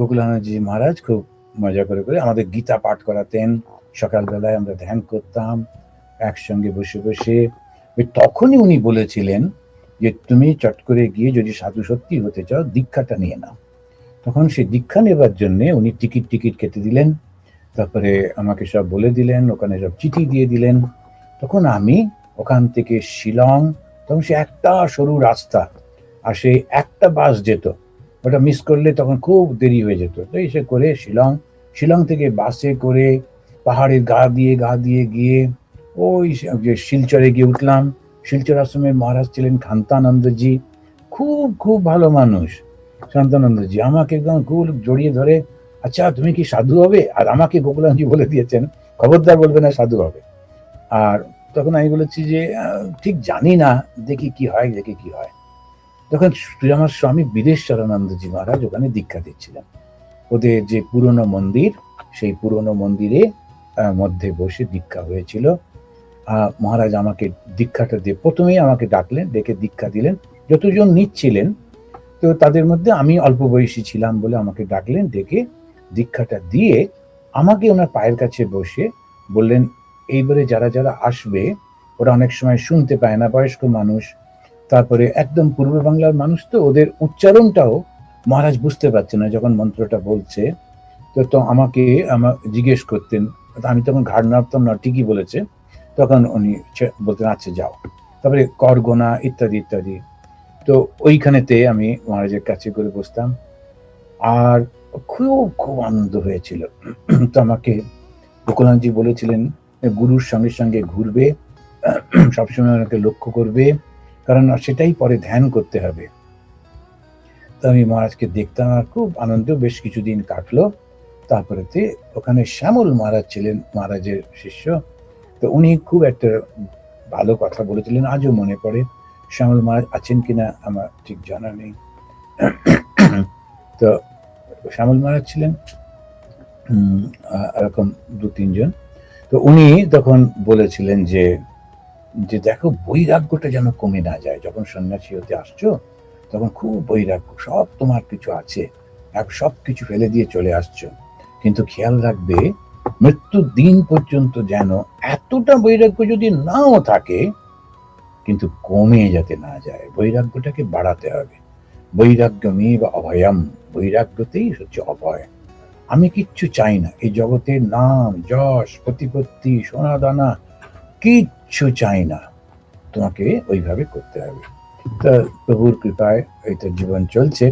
গোকুলানন্দজি মহারাজ খুব মজা করে করে আমাদের গীতা পাঠ করাতেন। সকালবেলায় আমরা ধ্যান করতাম একসঙ্গে বসে বসে। তখনই উনি বলেছিলেন যে তুমি চট করে গিয়ে যদি সাধু সত্যি হতে চাও দীক্ষাটা নিয়ে নাও। তখন সেই দীক্ষা নেবার জন্য উনি টিকিট কেটে দিলেন, তারপরে আমাকে সব বলে দিলেন, ওখানে সব চিঠি দিয়ে দিলেন। তখন আমি ওখান থেকে শিলং, তখন সে একটা সরু রাস্তা, আর সেই একটা বাস যেত, ওটা মিস করলে তখন খুব দেরি হয়ে যেত। তো এসে করে শিলং থেকে বাসে করে পাহাড়ের গা দিয়ে গিয়ে ওই যে শিলচরে গিয়ে উঠলাম। শিলচর আশ্রমের মহারাজ ছিলেন খান্তানন্দজি, খুব খুব ভালো মানুষ। শান্তানন্দজি আমাকে একদম খুব জড়িয়ে ধরে, আচ্ছা তুমি কি সাধু হবে? আর আমাকে গোকুলানন্দজি বলে দিয়েছেন খবরদার বলবে না সাধু হবে। আর তখন আমি বলেছি যে ঠিক জানি না, দেখি কি হয়। তখন আমার স্বামী বীরেশ্বরানন্দজি মহারাজ ওখানে দীক্ষা দিচ্ছিলেন। ওদের যে পুরনো মন্দির, সেই পুরনো মন্দিরে মধ্যে বসে দীক্ষা হয়েছিল। মহারাজ আমাকে দীক্ষাটা দিয়ে প্রথমেই আমাকে ডাকলেন, ডেকে দীক্ষা দিলেন। যতজন নিচ্ছিলেন তো তাদের মধ্যে আমি অল্প বয়সী ছিলাম বলে আমাকে ডাকলেন, ডেকে দীক্ষাটা দিয়ে আমাকে ওনার পায়ের কাছে বসে বললেন, এইবারে যারা যারা আসবে ওরা অনেক সময় শুনতে পায় না, বয়স্ক মানুষ, তারপরে একদম পূর্ব বাংলার মানুষ, তো ওদের উচ্চারণটাও মহারাজ বুঝতে পারছে না যখন মন্ত্রটা বলছে। তো আমাকে জিজ্ঞেস করতেন, আমি তখন ঘাড় নাড়তাম না, ঠিকই বলেছে। তখন উনি বলতেন আচ্ছা যাও, তারপরে কর গোনা ইত্যাদি ইত্যাদি। তো ওইখানেতে আমি মহারাজের কাছে করে বসতাম, আর খুব খুব আনন্দ হয়েছিল। তো আমাকে গোকুলানন্দজি বলেছিলেন গুরুর সঙ্গে সঙ্গে ঘুরবে, সবসময় ওনাকে লক্ষ্য করবে, কারণ সেটাই পরে ধ্যান করতে হবে। তো আমি মহারাজকে দেখতাম আর খুব আনন্দ, বেশ কিছুদিন কাটলো। তারপরেতে ওখানে শ্যামল মহারাজ ছিলেন মহারাজের শিষ্য, তো উনি খুব একটা ভালো কথা বলেছিলেন, আজও মনে পড়ে। শ্যামল মহারাজ আছেন কিনা আমার ঠিক জানা নেই। তো শ্যামল মহারাজ ছিলেন এরকম 2-3 জন। তো উনি তখন বলেছিলেন যে দেখো বৈরাগ্যটা যেন কমে না যায়, যখন সন্ন্যাসী হতে আসছো তখন খুব বৈরাগ্য, সব তোমার কিছু আছে, সব কিছু ফেলে দিয়ে চলে আসছো, কিন্তু খেয়াল রাখবে মৃত্যুর দিন পর্যন্ত যেন এতটা বৈরাগ্য যদি নাও থাকে কিন্তু কমে যাতে না যায়, বৈরাগ্যটাকে বাড়াতে হবে। বৈরাগ্যমে বা অভয়ম, বৈরাগ্যতেই হচ্ছে অভয়। আমি কিচ্ছু চাই না এই জগতের নাম যশ প্রতিপত্তি সোনা দানা, কিচ্ছু চাই না, তোমাকে ওইভাবে করতে হবে। তা প্রভুর কৃপায় এই তো জীবন চলছে।